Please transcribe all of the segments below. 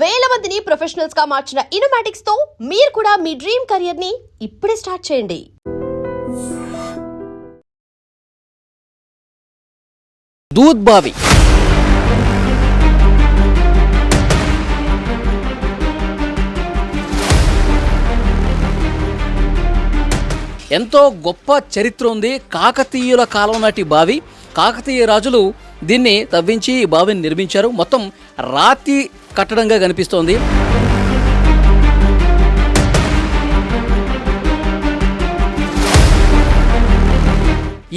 వేల మందిని ప్రొఫెషనల్స్ గా మార్చిన ఇనోమాటిక్స్ తో మీరు కూడా మీ డ్రీమ్ కెరియర్ ని ఇప్పుడే స్టార్ట్ చేయండి. దూద్ బావి ఎంతో గొప్ప చరిత్ర ఉంది. కాకతీయుల కాలం నాటి బావి. కాకతీయ రాజులు దీన్ని తవ్వించి ఈ బావిని నిర్మించారు. మొత్తం రాతి కట్టడంగా కనిపిస్తోంది.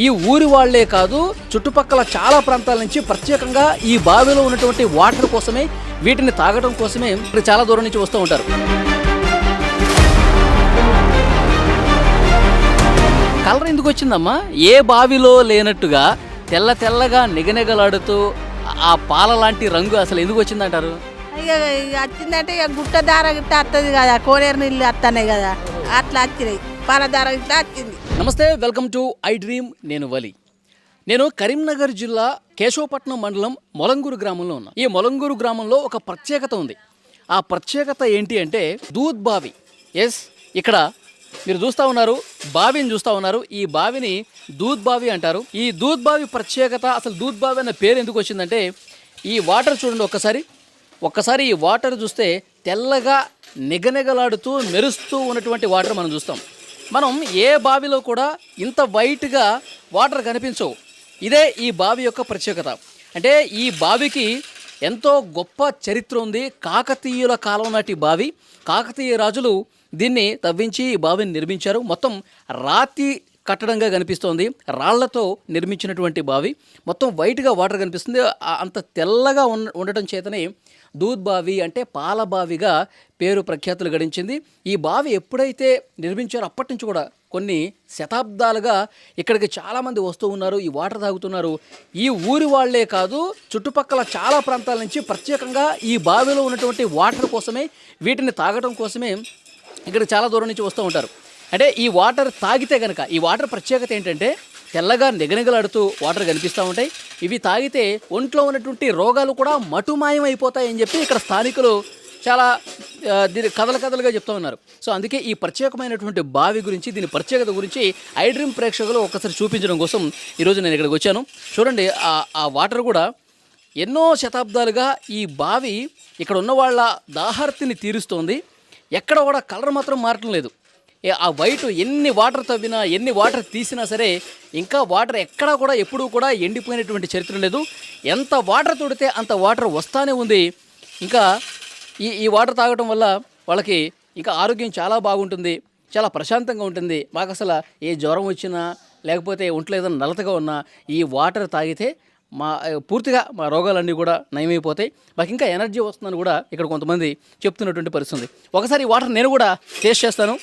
ఈ ఊరి వాళ్లే కాదు, చుట్టుపక్కల చాలా ప్రాంతాల నుంచి ప్రత్యేకంగా ఈ బావిలో ఉన్నటువంటి వాటర్ కోసమే, వీటిని తాగడం కోసమే చాలా దూరం నుంచి వస్తూ ఉంటారు. కలర్ ఎందుకు వచ్చిందమ్మా? ఏ బావిలో లేనట్టుగా తెల్ల తెల్లగా నిగనిగలాడుతూ ఆ పాల లాంటి రంగు అసలు ఎందుకు వచ్చిందంటారు? ఇక వచ్చిందంటే ఇక గుట్ట దార గిట్ట వస్తుంది కదా, కోనేరు నీళ్ళు వస్తున్నాయి కదా, అట్లా వచ్చినాయి. పాల దార గిట్ట వచ్చింది. నమస్తే, వెల్కమ్ టు ఐ డ్రీమ్. నేను వలి. నేను కరీంనగర్ జిల్లా కేశవపట్నం మండలం మొలంగూరు గ్రామంలో ఉన్నా. ఈ మొలంగూరు గ్రామంలో ఒక ప్రత్యేకత ఉంది. ఆ ప్రత్యేకత ఏంటి అంటే దూద్ బావి. ఎస్, ఇక్కడ మీరు చూస్తూ ఉన్నారు, బావిని చూస్తూ ఉన్నారు. ఈ బావిని దూద్ బావి అంటారు. ఈ దూద్ బావి ప్రత్యేకత, అసలు దూద్ బావి అన్న పేరు ఎందుకు వచ్చిందంటే ఈ వాటర్ చూడండి ఒక్కసారి ఈ వాటర్ చూస్తే తెల్లగా నిగనిగలాడుతూ మెరుస్తూ ఉన్నటువంటి వాటర్ మనం చూస్తాం. మనం ఏ బావిలో కూడా ఇంత వైట్గా వాటర్ కనిపించవు. ఇదే ఈ బావి యొక్క ప్రత్యేకత. అంటే ఈ బావికి ఎంతో గొప్ప చరిత్ర ఉంది. కాకతీయుల కాలం నాటి బావి. కాకతీయ రాజులు దీన్ని తవ్వించి ఈ బావిని నిర్మించారు. మొత్తం రాతి కట్టడంగా కనిపిస్తోంది. రాళ్లతో నిర్మించినటువంటి బావి. మొత్తం వైట్గా వాటర్ కనిపిస్తుంది. అంత తెల్లగా ఉండటం చేతనే దూద్ బావి అంటే పాల బావిగా పేరు ప్రఖ్యాతులు గడించింది. ఈ బావి ఎప్పుడైతే నిర్మించారో అప్పటి నుంచి కూడా కొన్ని శతాబ్దాలుగా ఇక్కడికి చాలామంది వస్తూ ఉన్నారు, ఈ వాటర్ తాగుతున్నారు. ఈ ఊరి వాళ్లే కాదు, చుట్టుపక్కల చాలా ప్రాంతాల నుంచి ప్రత్యేకంగా ఈ బావిలో ఉన్నటువంటి వాటర్ కోసమే, వీటిని తాగడం కోసమే ఇక్కడ చాలా దూరం నుంచి వస్తూ ఉంటారు. అంటే ఈ వాటర్ తాగితే కనుక, ఈ వాటర్ ప్రత్యేకత ఏంటంటే తెల్లగా నిగనిగలాడుతూ వాటర్ కనిపిస్తూ ఉంటాయి. ఇవి తాగితే ఒంట్లో ఉన్నటువంటి రోగాలు కూడా మటుమాయం అయిపోతాయని చెప్పి ఇక్కడ స్థానికులు చాలా దీని కథలుగా చెప్తూ ఉన్నారు. సో అందుకే ఈ ప్రత్యేకమైనటువంటి బావి గురించి, దీని ప్రత్యేకత గురించి ఐ డ్రీమ్ ప్రేక్షకులు ఒక్కసారి చూపించడం కోసం ఈరోజు నేను ఇక్కడికి వచ్చాను. చూడండి, ఆ వాటర్ కూడా ఎన్నో శతాబ్దాలుగా ఈ బావి ఇక్కడ ఉన్న వాళ్ళ దాహార్తిని తీరుస్తోంది. ఎక్కడ కూడా కలర్ మాత్రం మారటం లేదు. ఆ వైట్ ఎన్ని వాటర్ తవ్వినా, ఎన్ని వాటర్ తీసినా సరే ఇంకా వాటర్ ఎక్కడా కూడా ఎప్పుడూ కూడా ఎండిపోయినటువంటి చరిత్ర లేదు. ఎంత వాటర్ తోడితే అంత వాటర్ వస్తానే ఉంది. ఇంకా ఈ వాటర్ తాగటం వల్ల వాళ్ళకి ఇంకా ఆరోగ్యం చాలా బాగుంటుంది, చాలా ప్రశాంతంగా ఉంటుంది. మాకు అసలు ఏ జ్వరం వచ్చినా లేకపోతే ఒంట్లో ఏదైనా నలతగా ఉన్నా ఈ వాటర్ తాగితే పూర్తిగా మా రోగాలన్నీ కూడా నయమైపోతాయి. మాకు ఇంకా ఎనర్జీ వస్తుందని కూడా ఇక్కడ కొంతమంది చెప్తున్నటువంటి పరిస్థితి. ఒకసారి ఈ వాటర్ నేను కూడా టేస్ట్ చేస్తాను.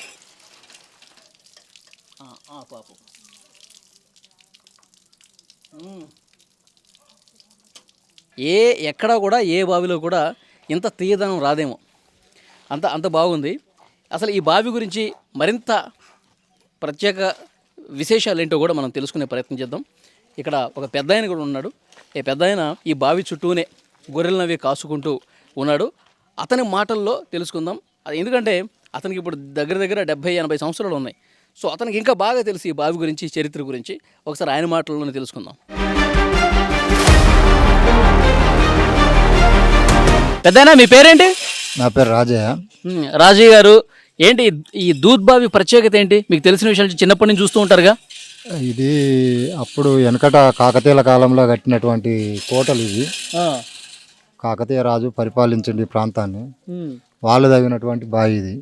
పాపం ఎక్కడా కూడా ఏ బావిలో కూడా ఇంత తీయదనం రాదేమో, అంత బాగుంది. అసలు ఈ బావి గురించి మరింత ప్రత్యేక విశేషాలు ఏంటో కూడా మనం తెలుసుకునే ప్రయత్నం చేద్దాం. ఇక్కడ ఒక పెద్ద ఆయన కూడా ఉన్నాడు. ఈ పెద్ద ఆయన ఈ బావి చుట్టూనే గొర్రెలనవి కాసుకుంటూ ఉన్నాడు. అతని మాటల్లో తెలుసుకుందాం. ఎందుకంటే అతనికి ఇప్పుడు దగ్గర 70-80 సంవత్సరాలు ఉన్నాయి. సో అతనికి ఇంకా బాగా తెలుసు ఈ బావి గురించి, చరిత్ర గురించి. ఒకసారి ఆయన మాటల్లోనే తెలుసుకుందాం. పెద్దయినా మీ పేరేంటి? నా పేరు రాజయ్య. రాజయ్య గారు, ఏంటి ఈ దూద్ బావి ప్రత్యేకత ఏంటి? మీకు తెలిసిన విషయాలు చిన్నప్పటి నుంచి చూస్తూ ఉంటారుగా. ఇది అప్పుడు వెనకట కాకతీయుల కాలంలో కట్టినటువంటి కోటలు ఇవి. కాకతీయ రాజు పరిపాలించండి ప్రాంతాన్ని. వాళ్ళు తగినటువంటి బావి ఇది.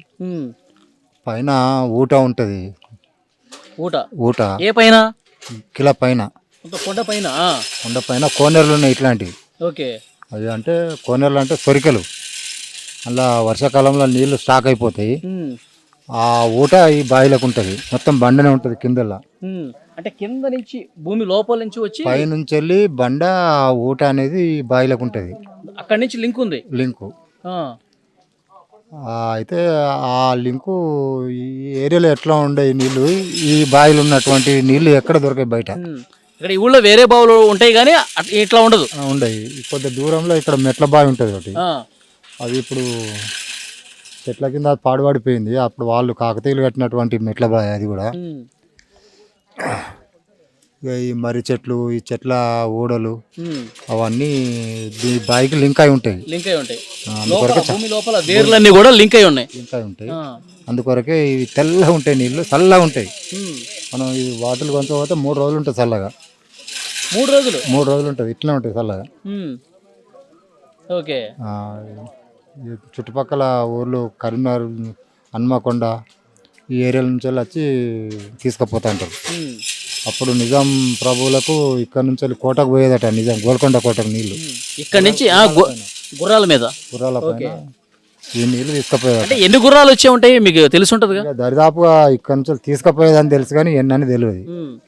పైన ఊట ఉంటుంది. ఊట ఏ పైన? కిల పైన, కొండ పైన కోనేరులు ఉన్నాయి ఇట్లాంటివి. ఓకే. అవి అంటే కోనేరులు అంటే సొరికలు. అలా వర్షాకాలంలో నీళ్లు స్టాక్ అయిపోతాయి. ఆ ఊట ఈ బావిలకు ఉంటుంది. మొత్తం బండనే ఉంటుంది కిందలా. అంటే కింద నుంచి భూమి లోపల నుంచి వచ్చి పై నుంచి వెళ్ళి బండ ఊట అనేది బావిలకు ఉంటుంది. అక్కడి నుంచి లింక్ ఉంది. లింకు అయితే ఆ లింకు ఈ ఏరియాలో ఎట్లా ఉండే నీళ్లు, ఈ బావిలో ఉన్నటువంటి నీళ్లు ఎక్కడ దొరకాయి బయట. ఇక్కడ ఈ ఊళ్ళో వేరే బావులు ఉంటాయి కానీ ఇట్లా ఉండదు. ఉండయి. కొద్ది దూరంలో ఇక్కడ మెట్ల బావి ఉంటుంది ఒకటి. అది ఇప్పుడు చెట్ల కింద అది పాడుపడిపోయింది. అప్పుడు వాళ్ళు కాకతీయులు కట్టినటువంటి మెట్ల బావి అది కూడా. ఇక ఈ మర్రి చెట్లు, ఈ చెట్ల ఊడలు అవన్నీ ఈ బావికి లింక్ అయి ఉంటాయి. లింక్ అయి ఉంటాయి. అందుకొరకే భూమి లోపల వేర్లన్నీ కూడా లింక్ అయి ఉన్నాయి. లింక్ అయి ఉంటాయి. అందుకొరకే ఇవి తెల్లగా ఉంటాయి, నీళ్ళు చల్లగా ఉంటాయి. మనం ఈ వాటర్లు కొంచెం 3 రోజులు ఉంటుంది చల్లగా. 3 రోజులు 3 రోజులు ఉంటుంది, ఇట్లా ఉంటుంది చల్లగా. ఓకే. ఈ చుట్టుపక్కల ఊర్లు కరీంనగర్, హన్మకొండ ఈ ఏరియాల నుంచి వచ్చి తీసుకుపోతా ఉంటారు. అప్పుడు నిజాం ప్రభువులకు ఇక్కడ నుంచి వెళ్ళి కోటకు పోయేదట, నిజాం గోల్కొండ కోటకు నీళ్లు ఇక్కడ నుంచి గుర్రాల మీద, గుర్రాల పైన ఈ నీళ్లు తీసుకుపోయేదట. అంటే ఎన్ని గుర్రాలు వచ్చే ఉంటాయి మీకు తెలిసి ఉంటదిగా? దరిదాపుగా ఇక్కడ నుంచి తీసుకుపోయేదని తెలుసు కానీ ఎన్నని తెలియదు.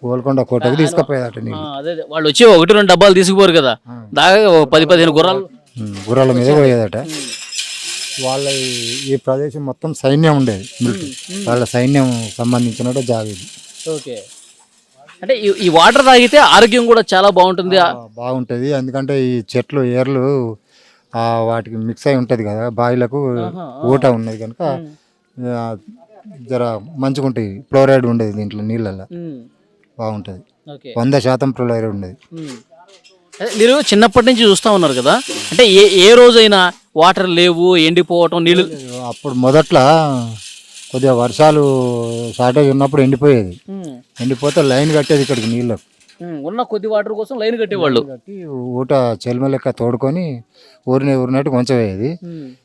గోల్కొండ కోటకు తీసుకుపోయేదట నీళ్ళు. అదే వాళ్ళు వచ్చి 1-2 డబ్బాలు తీసుకుపోరు కదా, దాగా 10-15 గుర్రాలు గుర్రాల మీద పోయేదట. వాళ్ళ ఈ ప్రదేశం మొత్తం సైన్యం ఉండేది, మిలిటరీ వాళ్ళ సైన్యం సంబంధించిన జాగేది. ఓకే. అంటే ఈ వాటర్ తాగితే ఆరోగ్యం కూడా చాలా బాగుంటుంది. బాగుంటుంది, ఎందుకంటే ఈ చెట్లు ఏర్లు వాటికి మిక్స్ అయి ఉంటుంది కదా, బావిలకు ఊట ఉన్నది కనుక జర మంచిగా ఉంటాయి. ఫ్లోరైడ్ ఉండేది దీంట్లో నీళ్ళల్లో, బాగుంటుంది. 100% ఫ్లోరైడ్ ఉండేది. మీరు చిన్నప్పటి నుంచి చూస్తూ ఉన్నారు కదా, అంటే ఏ రోజైనా వాటర్ లేవు, ఎండిపోవటం, నీళ్ళు అప్పుడు మొదట్లో కొద్దిగా వర్షాలు షార్టేజ్ ఉన్నప్పుడు ఎండిపోయేది. ఎండిపోతే లైన్ కట్టేది ఇక్కడికి నీళ్ళకు. ఉన్న కొద్ది వాటర్ కోసం లైన్ కట్టేవాళ్ళు. కట్టి ఊట చెల్మ లెక్క తోడుకొని ఊరినట్టు కొంచెం అయ్యేది.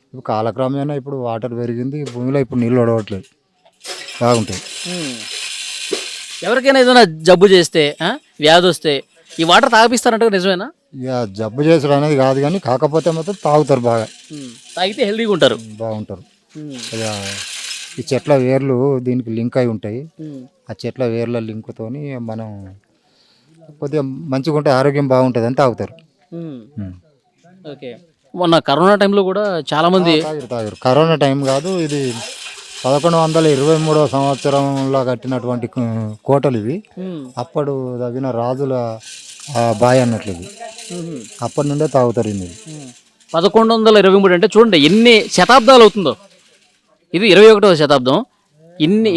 ఇప్పుడు కాలక్రమేణా ఇప్పుడు వాటర్ పెరిగింది, భూమిలో ఇప్పుడు నీళ్ళు ఒడవట్లేదు, బాగుంటాయి. ఎవరికైనా ఏదైనా జబ్బు చేస్తే, వ్యాధి వస్తే ఈ వాటర్ తాగిపిస్తారంటే నిజమేనా? ఇక జబ్బు చేసుడు అనేది కాదు కానీ కాకపోతే మాత్రం తాగుతారు, బాగా తాగితే హెల్తీగా ఉంటారు, బాగుంటారు. ఇక ఈ చెట్ల వేర్లు దీనికి లింక్ అయి ఉంటాయి. ఆ చెట్ల వేర్ల లింక్తోని మనం కొద్దిగా మంచిగా ఉంటే ఆరోగ్యం బాగుంటుంది అని తాగుతారు. ఓకే. మొన్న కరోనా టైంలో కూడా చాలా మంది తాగారు. కరోనా టైం కాదు, ఇది 1123వ సంవత్సరంలో కట్టినటువంటి కోటలు ఇవి. అప్పుడు తగిన రాజుల బాయ్ అన్నట్లు ఇది. అప్పటి నుండే తాగుతారు ఇది. 1123 అంటే చూడండి ఎన్ని శతాబ్దాలు అవుతుందో. ఇది 21వ శతాబ్దం.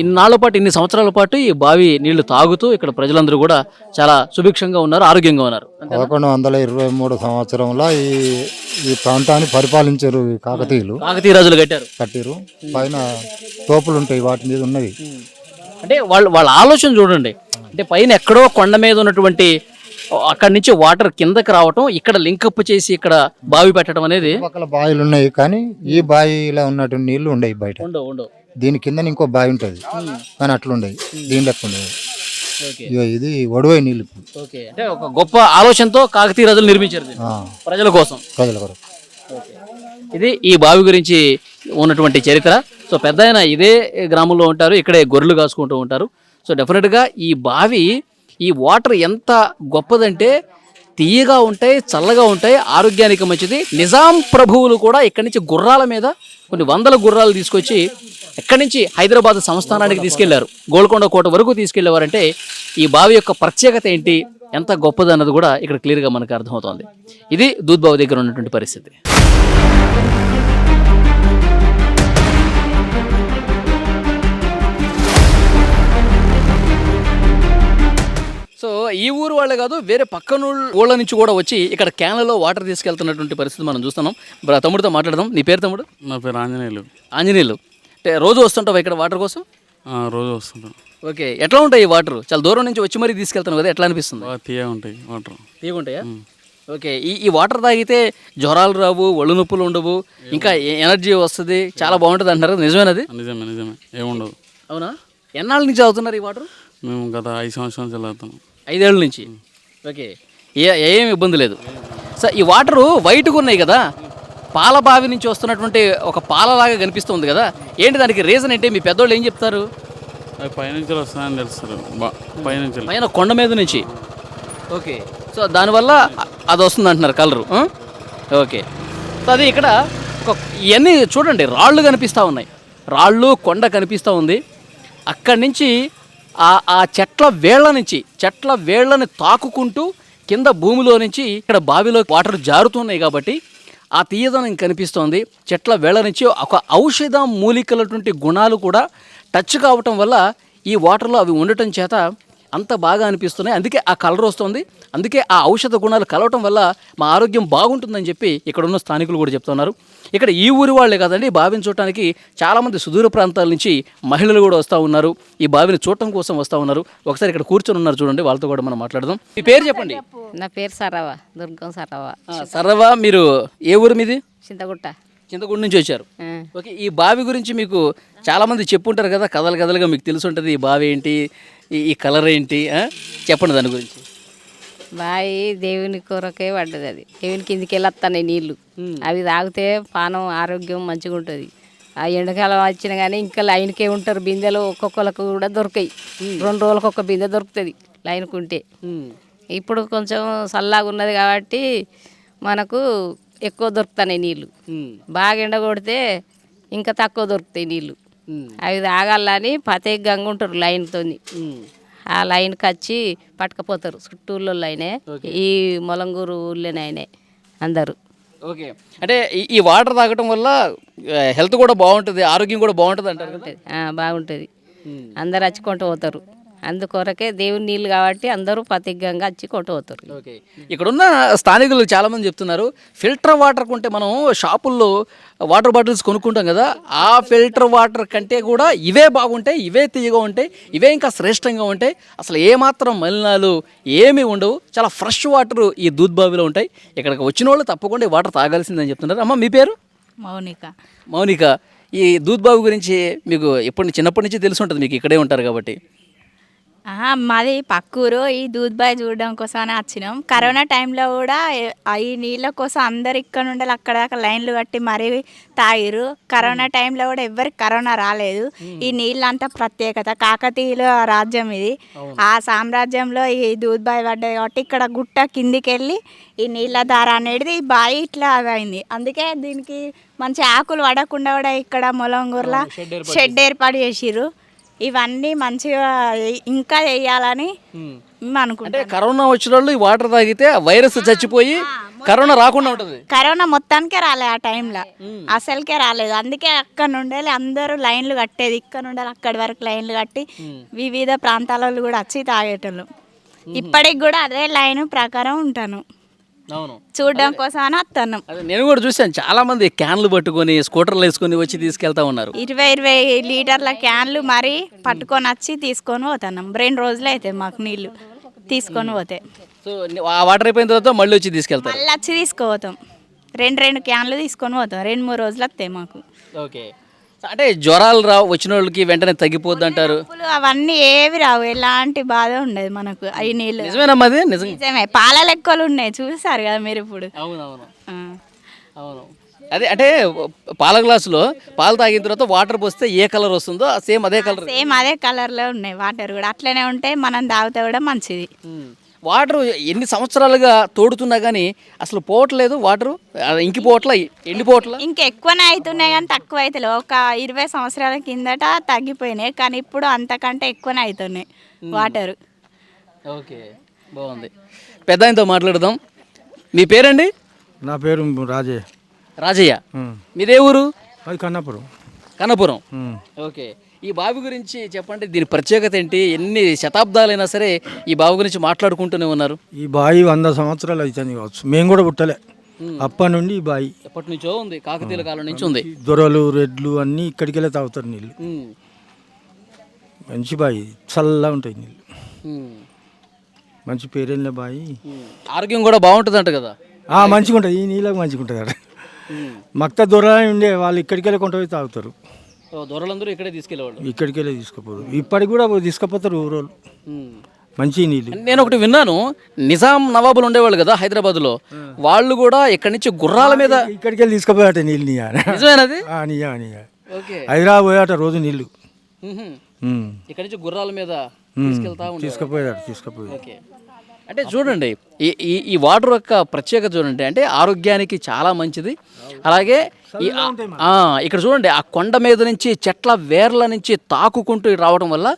ఇన్నాళ్ల పాటు, ఇన్ని సంవత్సరాల పాటు ఈ బావి నీళ్లు తాగుతూ ఇక్కడ ప్రజలందరూ కూడా చాలా సుభిక్షంగా ఉన్నారు, ఆరోగ్యంగా ఉన్నారు. 1123 సంవత్సరంలో ఈ ప్రాంతాన్ని పరిపాలించారు కాకతీయ రాజులు కట్టారు. పైన తోపులు ఉంటాయి, వాటి మీద ఉన్నవి. అంటే వాళ్ళ ఆలోచన చూడండి. అంటే పైన ఎక్కడో కొండ మీద ఉన్నటువంటి అక్కడి నుంచి వాటర్ కిందకి రావటం, ఇక్కడ లింకప్ చేసి ఇక్కడ బావి పెట్టడం అనేది. పక్కల బావిలు ఉన్నాయి కానీ ఈ బావిలో ఉన్నటువంటి నీళ్లు ఉండవు బయట. ఉండవు. దీని కింద ఇంకో బావి ఉంటుంది కానీ అట్లుండేవి, దీని లెక్క ఉండేవి. ఇది ఒడవై నీళ్ళు. అంటే ఒక గొప్ప ఆలోచనతో కాకతీయ రాజులు నిర్మించారు ప్రజల కోసం. ఇది ఈ బావి గురించి ఉన్నటువంటి చరిత్ర. సో పెద్ద ఆయన ఇదే గ్రామంలో ఉంటారు, ఇక్కడే గొర్రెలు కాసుకుంటూ ఉంటారు. సో డెఫినెట్గా ఈ బావి, ఈ వాటర్ ఎంత గొప్పదంటే తీయగా ఉంటాయి, చల్లగా ఉంటాయి, ఆరోగ్యానికి మంచిది. నిజాం ప్రభువులు కూడా ఇక్కడి నుంచి గుర్రాల మీద కొన్ని వందల గుర్రాలు తీసుకొచ్చి ఎక్కడి నుంచి హైదరాబాద్ సంస్థానానికి తీసుకెళ్లారు, గోల్కొండ కోట వరకు తీసుకెళ్లేవారంటే ఈ బావి యొక్క ప్రత్యేకత ఏంటి, ఎంత గొప్పది అన్నది కూడా ఇక్కడ క్లియర్గా మనకు అర్థమవుతోంది. ఇది దూద్ బావి దగ్గర ఉన్నటువంటి పరిస్థితి. సో ఈ ఊరు వాళ్ళే కాదు, వేరే పక్కన ఊళ్ళ నుంచి కూడా వచ్చి ఇక్కడ క్యాన్లలో వాటర్ తీసుకెళ్తున్నటువంటి పరిస్థితి మనం చూస్తున్నాం. తమ్ముడితో మాట్లాడదాం. నీ పేరు తమ్ముడు? నా పేరు ఆంజనేయులు. ఆంజనేయులు. అంటే రోజు వస్తుంటావా ఇక్కడ వాటర్ కోసం? రోజు వస్తుంటాను. ఓకే. ఎట్లా ఉంటాయి ఈ వాటర్? చాలా దూరం నుంచి వచ్చి మరీ తీసుకెళ్తాను కదా, ఎట్లా అనిపిస్తుంది? తీయగా ఉంటాయి వాటర్. తీయగా ఉంటాయా? ఓకే. ఈ వాటర్ తాగితే జ్వరాలు రావు, ఒళ్ళు నొప్పులు ఉండవు, ఇంకా ఎనర్జీ వస్తుంది, చాలా బాగుంటుంది అంటారు, నిజమేనది? నిజమే, ఏముండదు. అవునా? ఎన్నాళ్ళ నుంచి అవుతున్నారు ఈ వాటర్? మేము గత 5 సంవత్సరాలు చల్లుతాం. 5 ఏళ్ళ నుంచి. ఓకే. ఏం ఇబ్బంది లేదు. సో ఈ వాటరు వైట్గా ఉన్నాయి కదా, పాల బావి నుంచి వస్తున్నటువంటి ఒక పాలలాగా కనిపిస్తుంది కదా, ఏంటి దానికి రీజన్ ఏంటి? మీ పెద్దోళ్ళు ఏం చెప్తారు? పైనుంచి వస్తాయని తెలుస్తారు, పైన కొండ మీద నుంచి. ఓకే. సో దానివల్ల అది వస్తుంది అంటున్నారు కలరు. ఓకే. సో అది ఇక్కడ ఇవన్నీ చూడండి, రాళ్ళు కనిపిస్తూ ఉన్నాయి, రాళ్ళు కొండ కనిపిస్తూ ఉంది. అక్కడి నుంచి ఆ చెట్ల వేళ్ళని తాకుకుంటూ కింద భూమిలో నుంచి ఇక్కడ బావిలో వాటర్ జారుతున్నాయి కాబట్టి ఆ తీయదనం కనిపిస్తోంది. చెట్ల వేళ నుంచి ఒక ఔషధ మూలికలటువంటి గుణాలు కూడా టచ్ కావటం వల్ల ఈ వాటర్లో అవి ఉండటం చేత అంత బాగా అనిపిస్తున్నాయి. అందుకే ఆ కలర్ వస్తుంది. అందుకే ఆ ఔషధ గుణాలు కలవటం వల్ల మా ఆరోగ్యం బాగుంటుందని చెప్పి ఇక్కడ ఉన్న స్థానికులు కూడా చెప్తున్నారు. ఇక్కడ ఈ ఊరి వాళ్ళే కాదండి, ఈ బావిని చూడటానికి చాలామంది సుదూర ప్రాంతాల నుంచి మహిళలు కూడా వస్తూ ఉన్నారు. ఈ బావిని చూడటం కోసం వస్తూ ఉన్నారు. ఒకసారి ఇక్కడ కూర్చొని ఉన్నారు చూడండి, వాళ్ళతో కూడా మనం మాట్లాడదాం. మీ పేరు చెప్పండి. నా పేరు సరవ, దుర్గం సరవ. సర్రవా, మీరు ఏ ఊరు మీది? చింతగుట్ట. చింతగుండ నుంచి వచ్చారు. ఓకే, ఈ బావి గురించి మీకు చాలామంది చెప్పుంటారు కదా, కథలు కథలుగా మీకు తెలిసి ఉంటుంది. ఈ బావి ఏంటి, ఈ కలర్ ఏంటి, చెప్పండి దాని గురించి. బావి దేవుని కొరకే పడ్డది. అది దేవుని కిందికి వెళ్ళొస్తాయి నీళ్ళు. అవి తాగితే పానం ఆరోగ్యం మంచిగా ఉంటుంది. ఆ ఎండాకాలం వచ్చినా కానీ ఇంకా లైన్కే ఉంటారు. బిందెలు ఒక్కొక్కరికి కూడా దొరకాయి. 2 రోజులకు ఒక బిందె దొరుకుతుంది లైన్కు ఉంటే. ఇప్పుడు కొంచెం చల్లగా ఉన్నది కాబట్టి మనకు ఎక్కువ దొరుకుతున్నాయి నీళ్ళు. బాగా ఎండ కొడితే ఇంకా తక్కువ దొరుకుతాయి నీళ్ళు. అవి తాగాలని ప్రత్యేకంగా ఉంటారు లైన్తో. ఆ లైన్కి వచ్చి పట్టుకపోతారు. చుట్టూళ్ళో లైనే, ఈ మొలంగూరు ఊళ్ళోనైనా అందరూ. ఓకే, అంటే ఈ వాటర్ తాగటం వల్ల హెల్త్ కూడా బాగుంటుంది, ఆరోగ్యం కూడా బాగుంటుంది అంటారు కదా? బాగుంటుంది. అందరు వచ్చి కొంటూ పోతారు. అందుకొరకే దేవుని నీళ్ళు కాబట్టి అందరూ ప్రత్యేకంగా వచ్చి కొంటూ పోతారు. ఓకే, ఇక్కడున్న స్థానికులు చాలామంది చెప్తున్నారు, ఫిల్టర్ వాటర్ కొంటే మనం షాపుల్లో వాటర్ బాటిల్స్ కొనుక్కుంటాం కదా, ఆ ఫిల్టర్ వాటర్ కంటే కూడా ఇవే బాగుంటాయి, ఇవే తీయగా ఉంటాయి, ఇవే ఇంకా శ్రేష్టంగా ఉంటాయి. అసలు ఏమాత్రం మలినాలు ఏమీ ఉండవు, చాలా ఫ్రెష్ వాటర్ ఈ దూద్ బావిలో ఉంటాయి. ఇక్కడికి వచ్చిన వాళ్ళు తప్పకుండా ఈ వాటర్ తాగాల్సిందని చెప్తున్నారు. అమ్మ, మీ పేరు? మౌనిక. మౌనిక, ఈ దూద్ బావి గురించి మీకు చిన్నప్పటి నుంచి తెలిసి ఉంటుంది, మీకు ఇక్కడే ఉంటారు కాబట్టి. మాది పక్కూరు. ఈ దూద్బాయ్ చూడడం కోసమని వచ్చినాం. కరోనా టైంలో కూడా ఈ నీళ్ళ కోసం అందరు ఇక్కడ నుండి అక్కడ దాకా లైన్లు కట్టి మరీ తాగిరు. కరోనా టైంలో కూడా ఎవరికి కరోనా రాలేదు. ఈ నీళ్ళంతా ప్రత్యేకత. కాకతీయుల రాజ్యం ఇది. ఆ సామ్రాజ్యంలో ఈ దూద్బాయ్ పడ్డది కాబట్టి ఇక్కడ గుట్ట కిందికి వెళ్ళి ఈ నీళ్ళ దార అనేది ఈ బావి ఇట్లా అయింది. అందుకే దీనికి మంచి ఆకులు పడకుండా కూడా ఇక్కడ మొలంగూరులో షెడ్ ఏర్పాటు చేసిర్రు. ఇవన్నీ మంచిగా ఇంకా వేయాలని మేము అనుకుంటాం. అంటే కరోనా వచ్చిన వాళ్ళు ఈ వాటర్ తాగితే వైరస్ చచ్చిపోయి కరోనా రాకుండా ఉంటుంది. కరోనా మొత్తానికే రాలేదు ఆ టైంలో, అసలుకే రాలేదు. అందుకే అక్కడ నుండి అందరూ లైన్లు కట్టేది. ఇక్కడ నుండి అక్కడి వరకు లైన్లు కట్టి వివిధ ప్రాంతాలలో కూడా వచ్చి తాగేటోళ్ళు. ఇప్పటికి కూడా అదే లైన్ ప్రకారం ఉంటాను. అవును, చూడడం కోసం అని వస్తాను. నేను కూడా చూసాను, చాలా మంది క్యాన్లు పట్టుకొని స్కూటర్లు వేసుకొని వచ్చి తీసుకెళ్తా ఉన్నారు. 20 లీటర్ల క్యాన్లు మరీ పట్టుకొని వచ్చి తీసుకొని పోతున్నాం. 2 రోజులు అయితే మాకు నీళ్లు తీసుకొని పోతే. సో ఆ వాటర్ అయిపోయిన తర్వాత మళ్ళీ వచ్చి తీసుకెళ్తారు. మళ్ళీ వచ్చి తీసుకుపోతాం. 2 క్యాన్లు తీసుకొని పోతాం. 2-3 రోజులు వస్తాయి మాకు. ఓకే, అంటే జ్వరాలు రావు, వచ్చిన వాళ్ళకి వెంటనే తగ్గిపోద్ది అంటారు. అవన్నీ ఏవి రావు, ఎలాంటి బాధ ఉండదు మనకు. అవి నీళ్ళు నిజమేనమ్మా? అది నిజమే. పాల లెక్కలు ఉన్నాయి, చూసారు కదా మీరు ఇప్పుడు. అవునవును, అవును. అదే అంటే పాల గ్లాసులో పాలు తాగిన తర్వాత వాటర్ పోస్తే ఏ కలర్ వస్తుందో సేమ్ అదే కలర్లో ఉన్నాయి వాటర్ కూడా. అట్లనే ఉంటే మనం తాగితే కూడా మంచిది. వాటర్ ఎన్ని సంవత్సరాలుగా తోడుతున్నా కానీ అసలు పోవట్లేదు వాటరు, ఇంకిపోవట్లా, ఎండిపోవట్లా. ఇంకెక్కువనే అవుతున్నాయి కానీ తక్కువ అవుతలేవు. ఒక 20 సంవత్సరాల కిందట తగ్గిపోయినాయి, కానీ ఇప్పుడు అంతకంటే ఎక్కువనే అవుతున్నాయి వాటరు. ఓకే, బాగుంది. పెద్ద ఆయనతో మాట్లాడదాం. మీ పేరండి? నా పేరు రాజయ్య. రాజయ్య, మీదే ఊరు? అది కన్నపురం. కన్నపురం. ఓకే, ఈ బావి గురించి చెప్పండి. దీని ప్రత్యేకత ఏంటి? ఎన్ని శతాబ్దాలైనా సరే ఈ బావి గురించి మాట్లాడుకుంటూనే ఉన్నారు. ఈ బావి 100 సంవత్సరాలు అవుతుంది కావచ్చు. మేము కూడా పుట్టలే అప్పటి నుండి. ఈ బావి ఎప్పటి నుంచో ఉంది, కాకతీయుల కాలం నుంచి ఉంది. దొరలు రెడ్లు అన్నీ ఇక్కడికి వెళ్ళి తాగుతారు నీళ్ళు. మంచి బావి, చల్లగా ఉంటాయి నీళ్ళు. మంచి పేరెళ్ళిన బావి. ఆరోగ్యం కూడా బాగుంటుంది అంట కదా? మంచిగా ఉంటుంది. ఈ నీళ్ళకి మంచిగా ఉంటుంది కదా. మక్త దొర ఉండే వాళ్ళు ఇక్కడికి వెళ్ళి కొంట పోయి తాగుతారు. దొరలందరూ ఇక్కడే తీసుకెళ్ళేవాళ్ళు. ఇక్కడికి వెళ్ళి తీసుకుపోరు. ఇప్పటికి కూడా తీసుకుపోతారు ఊరోళ్ళు. మంచి నీళ్ళు. నేను ఒకటి విన్నాను, నిజాం నవాబులు ఉండేవాళ్ళు కదా హైదరాబాద్లో, వాళ్ళు కూడా ఇక్కడి నుంచి గుర్రాల మీద ఇక్కడికి వెళ్ళి తీసుకుపోయాట నీళ్ళు. నిజమేనది? హైదరాబాద్ పోయాట రోజు నీళ్ళు. ఇక్కడి నుంచి గుర్రాల మీద తీసుకుపోయాడు. ఓకే, అంటే చూడండి, ఈ ఈ ఈ వాటర్ యొక్క ప్రత్యేకత చూడండి, అంటే ఆరోగ్యానికి చాలా మంచిది. అలాగే ఇక్కడ చూడండి, ఆ కొండ మీద నుంచి చెట్ల వేర్ల నుంచి తాకుకుంటూ రావడం వల్ల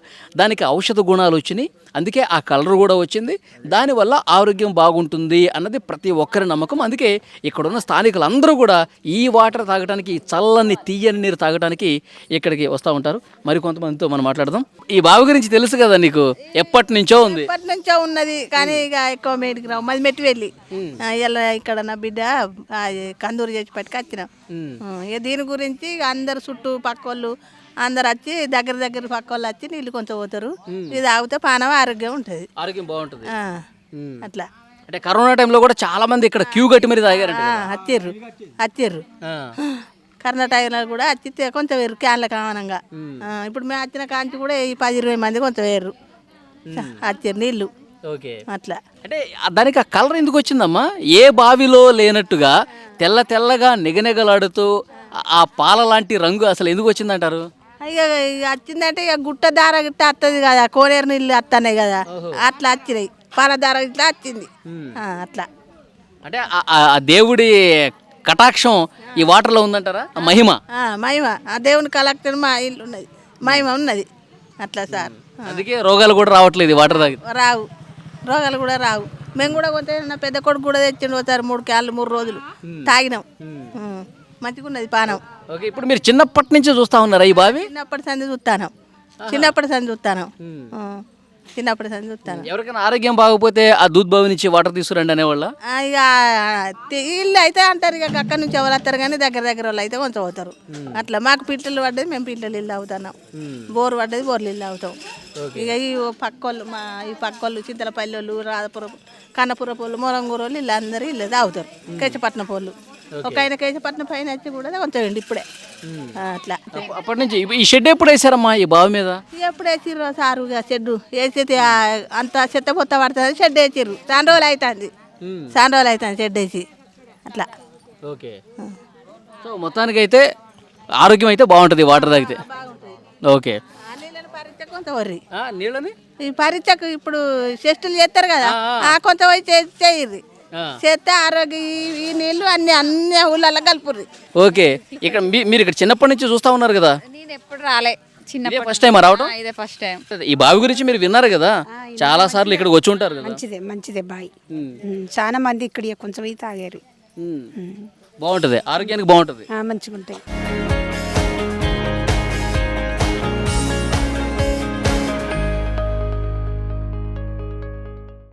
దానికి ఔషధ గుణాలు వచ్చినాయి. అందుకే ఆ కలర్ కూడా వచ్చింది. దానివల్ల ఆరోగ్యం బాగుంటుంది అన్నది ప్రతి ఒక్కరి నమ్మకం. అందుకే ఇక్కడున్న స్థానికులందరూ కూడా ఈ వాటర్ తాగడానికి, ఈ చల్లని తీయని నీరు తాగడానికి ఇక్కడికి వస్తూ ఉంటారు. మరి కొంతమందితో మనం మాట్లాడదాం. ఈ బావి గురించి తెలుసు కదా నీకు, ఎప్పటి నుంచో ఉంది? ఎప్పటి నుంచో ఉన్నది, కానీ ఇక ఎక్కువ మేడికి రావు. మాది మెట్టి వెళ్ళి ఇలా ఇక్కడ నా బిడ్డ కందూరు చేసి పట్టుకు వచ్చినాం. ఇక దీని గురించి ఇక అందరు చుట్టూ పక్క వాళ్ళు అందరు వచ్చి దగ్గర పక్క వాళ్ళు వచ్చి నీళ్ళు కొంచెం పోతారు. ఇది తాగితే పానం ఆరోగ్యం ఉంటుంది, ఆరోగ్యం బాగుంటుంది. అట్లా. అంటే కరోనా టైంలో కూడా చాలా మంది ఇక్కడ క్యూ కట్టి మరి తాగారంట. వచ్చిర్రు కరోనా టైంలో కూడా వచ్చి కొంచెం వేరు క్యాన్ల కామనంగా. ఇప్పుడు మేము వచ్చిన కాంచి కూడా ఈ 10-20 మంది కొంచెం వేరు వచ్చిర్రు నీళ్ళు. ఓకే, అట్లా. అంటే దానికి ఆ కలర్ ఎందుకు వచ్చిందమ్మా? ఏ బావిలో లేనట్టుగా తెల్లగా నిగనిగలాడుతూ ఆ పాల లాంటి రంగు అసలు ఎందుకు వచ్చిందంటారు? ఇక వచ్చిందంటే ఇక గుట్ట దార గిట్ట వస్తుంది కదా, కోనేరు నీళ్ళు వస్తున్నాయి కదా, అట్లా వచ్చినాయి. పాల దార ఇట్లా వచ్చింది అట్లా. అంటే ఆ దేవుడి కటాక్షం ఈ వాటర్లో ఉందంటారా? మహిమ మహిమ ఆ దేవుని కలెక్టర్ మా ఇల్లు ఉన్నది, మహిమ ఉన్నది అట్లా సార్. అందుకే రోగాలు కూడా రావట్లేదు వాటర్ తాగి. రావు, రోగాలు కూడా రావు. మేము కూడా కొంత నా పెద్ద కొడుకు కూడా తెచ్చిండు ఒకసారి 3 క్యాన్లు 3 రోజులు తాగినాం. మంచిగా ఉన్నది పానం. ఓకే, ఇప్పుడు మీరు చిన్నప్పటి నుంచి చూస్తా ఉన్నారా ఈ బావి? చిన్నప్పటి సంది చూస్తాను. ఎవరికైనా ఆరోగ్యం బాగపోతే ఆ దూద్ బావి నుంచి వాటర్ తీసుకురండి అనేవాళ్ళ? ఇక ఇల్లు అయితే అంటారు, ఇక అక్కడి నుంచి ఎవరు వస్తారు కానీ దగ్గర వాళ్ళు అయితే కొంచెం అవుతారు. అట్లా మాకు పిట్టలు పడ్డది, మేము పిట్టలు ఇల్లు అవుతున్నాం. బోరు పడ్డది, బోర్లు ఇల్లు అవుతాం. ఇక ఈ పక్కోళ్ళు ఈ పక్కోళ్ళు చింతలపల్లి వాళ్ళు, రాధపురం, కన్నపురం వాళ్ళు, మొరంగూరు వాళ్ళు ఇల్లు అందరూ ఇల్లు తాగుతారు. కేశపట్నం వాళ్ళు ఒక ఆయన కేశపట్నం పైన వచ్చి కూడా కొంచెం ఇప్పుడే అట్లా. అప్పటి నుంచి ఈ షెడ్ ఎప్పుడు వేసారమ్మా ఈ బావి మీద? ఎప్పుడు వేసిర్రు సారుగా షెడ్డు వేసి అంత చెత్త పొత్త పడుతుంది, షెడ్ వేసిర్రు. చాలా రోజులు అవుతుంది షెడ్ వేసి అట్లా. ఓకే, సో మొత్తానికి అయితే ఆరోగ్యం అయితే బాగుంటుంది వాటర్ తాగితే. ఓకే, పరీక్ష కొంత వర్రి నీళ్ళని ఈ పరీక్షకు ఇప్పుడు టెస్టులు చేస్తారు కదా, కొంచెం పోయి చేయర్రి, చేస్తే ఆరోగ్య ఈ నీళ్ళు అన్ని ఊళ్ళల్లో కలుపుర్రి. ఓకే, ఇక్కడ మీరు ఇక్కడ చిన్నప్పటి నుంచి చూస్తా ఉన్నారు కదా? నేను ఎప్పుడు రాలే, చిన్నప్పుడు ఫస్ట్ టైం రావటం? ఇదే ఫస్ట్ టైం. ఈ బావి గురించి మీరు విన్నారు కదా, చాలా సార్లు ఇక్కడికి వచ్చి ఉంటారు కదా? మంచిదే బాయ్. చాలా మంది ఇక్కడ కొంచెం తాగారు. బాగుంటది, ఆరోగ్యానికి బాగుంటది, మంచిగా ఉంటాయి.